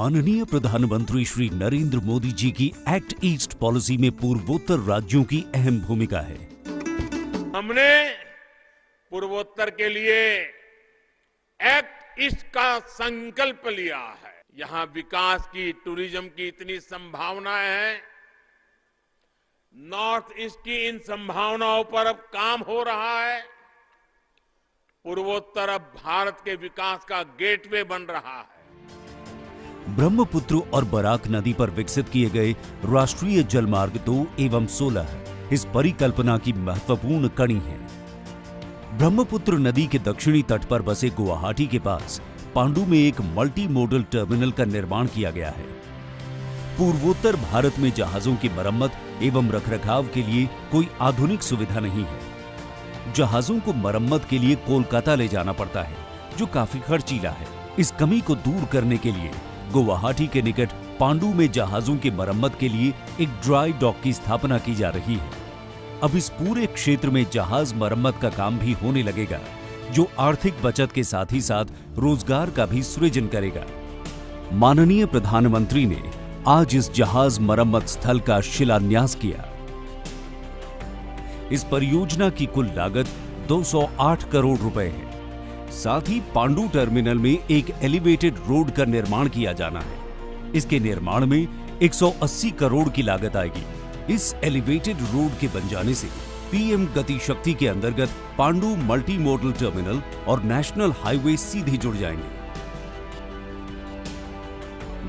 माननीय प्रधानमंत्री श्री नरेंद्र मोदी जी की एक्ट ईस्ट पॉलिसी में पूर्वोत्तर राज्यों की अहम भूमिका है। हमने पूर्वोत्तर के लिए एक्ट ईस्ट का संकल्प लिया है। यहां विकास की, टूरिज्म की इतनी संभावनाएं हैं। नॉर्थ ईस्ट की इन संभावनाओं पर अब काम हो रहा है। पूर्वोत्तर अब भारत के विकास का गेटवे बन रहा है। ब्रह्मपुत्र और बराक नदी पर विकसित किए गए राष्ट्रीय जलमार्ग 2 एवं 16 इस परिकल्पना की महत्वपूर्ण कड़ी है। ब्रह्मपुत्र नदी के दक्षिणी तट पर बसे गुवाहाटी के पास पांडु में एक मल्टी मॉडल टर्मिनल का निर्माण किया गया है। पूर्वोत्तर भारत में जहाजों की मरम्मत एवं रखरखाव के लिए कोई आधुनिक सुविधा नहीं है। जहाजों को मरम्मत के लिए कोलकाता ले जाना पड़ता है, जो काफी खर्चीला है। इस कमी को दूर करने के लिए गुवाहाटी के निकट पांडु में जहाजों की मरम्मत के लिए एक ड्राई डॉक की स्थापना की जा रही है। अब इस पूरे क्षेत्र में जहाज मरम्मत का काम भी होने लगेगा, जो आर्थिक बचत के साथ ही साथ रोजगार का भी सृजन करेगा। माननीय प्रधानमंत्री ने आज इस जहाज मरम्मत स्थल का शिलान्यास किया। इस परियोजना की कुल लागत 208 करोड़ रुपए है। साथ ही पांडु टर्मिनल में एक एलिवेटेड रोड का निर्माण किया जाना है। इसके निर्माण में 180 करोड़ की लागत आएगी। इस एलिवेटेड रोड के बन जाने से पीएम गति शक्ति के अंतर्गत पांडु मल्टी मॉडल टर्मिनल और नेशनल हाईवे सीधे जुड़ जाएंगे,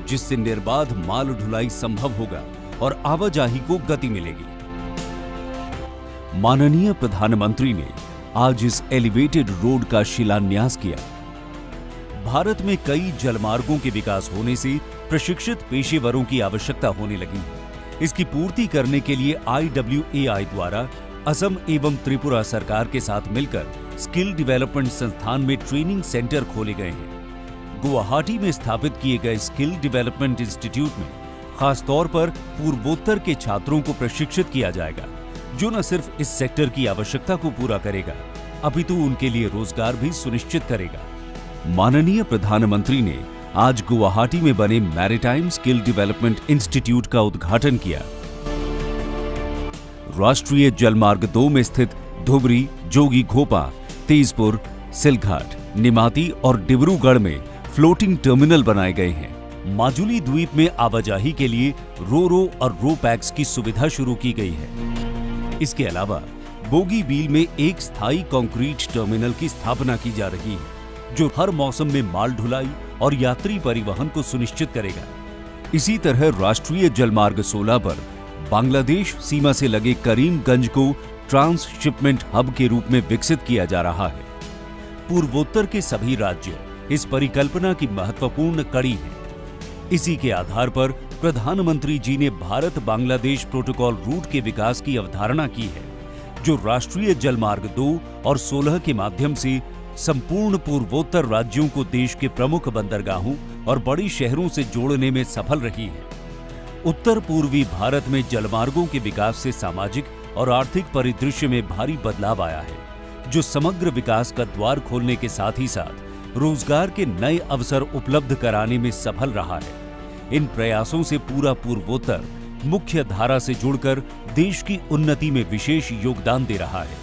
जिससे निर्बाध माल ढुलाई संभव होगा और आवाजाही को गति मिलेगी। माननीय प्रधानमंत्री ने आज इस एलिवेटेड रोड का शिलान्यास किया। भारत में कई जलमार्गों के विकास होने से प्रशिक्षित पेशेवरों की आवश्यकता होने लगी है। इसकी पूर्ति करने के लिए IWAI द्वारा असम एवं त्रिपुरा सरकार के साथ मिलकर स्किल डेवलपमेंट संस्थान में ट्रेनिंग सेंटर खोले गए हैं। गुवाहाटी में स्थापित किए गए स्किल डेवलपमेंट इंस्टीट्यूट में खासतौर पर पूर्वोत्तर के छात्रों को प्रशिक्षित किया जाएगा, जो न सिर्फ इस सेक्टर की आवश्यकता को पूरा करेगा, अपितु उनके लिए रोजगार भी सुनिश्चित करेगा। माननीय प्रधानमंत्री ने आज गुवाहाटी में बने मैरीटाइम स्किल डेवलपमेंट इंस्टीट्यूट का उद्घाटन किया। राष्ट्रीय जलमार्ग 2 में स्थित धुबरी, जोगी घोपा, तेजपुर, सिलघाट, निमाती और डिब्रूगढ़ में फ्लोटिंग टर्मिनल बनाए गए हैं। माजुली द्वीप में आवाजाही के लिए रो और रो पैक्स की सुविधा शुरू की गई है। इसके अलावा बोगीबील में एक स्थायी कंक्रीट टर्मिनल की स्थापना की जा रही है, जो हर मौसम में माल ढुलाई और यात्री परिवहन को सुनिश्चित करेगा। इसी तरह राष्ट्रीय जलमार्ग 16 पर बांग्लादेश सीमा से लगे करीमगंज को ट्रांसशिपमेंट हब के रूप में विकसित किया जा रहा है। पूर्वोत्तर के सभी राज्य इस परिकल्पना की महत्वपूर्ण कड़ी हैं। इसी के आधार पर प्रधानमंत्री जी ने भारत बांग्लादेश प्रोटोकॉल रूट के विकास की अवधारणा की है, जो राष्ट्रीय जलमार्ग 2 और 16 के माध्यम से संपूर्ण पूर्वोत्तर राज्यों को देश के प्रमुख बंदरगाहों और बड़ी शहरों से जोड़ने में सफल रही है। उत्तर पूर्वी भारत में जलमार्गों के विकास से सामाजिक और आर्थिक परिदृश्य में भारी बदलाव आया है, जो समग्र विकास का द्वार खोलने के साथ ही साथ रोजगार के नए अवसर उपलब्ध कराने में सफल रहा है। इन प्रयासों से पूरा पूर्वोत्तर मुख्य धारा से जुड़कर देश की उन्नति में विशेष योगदान दे रहा है।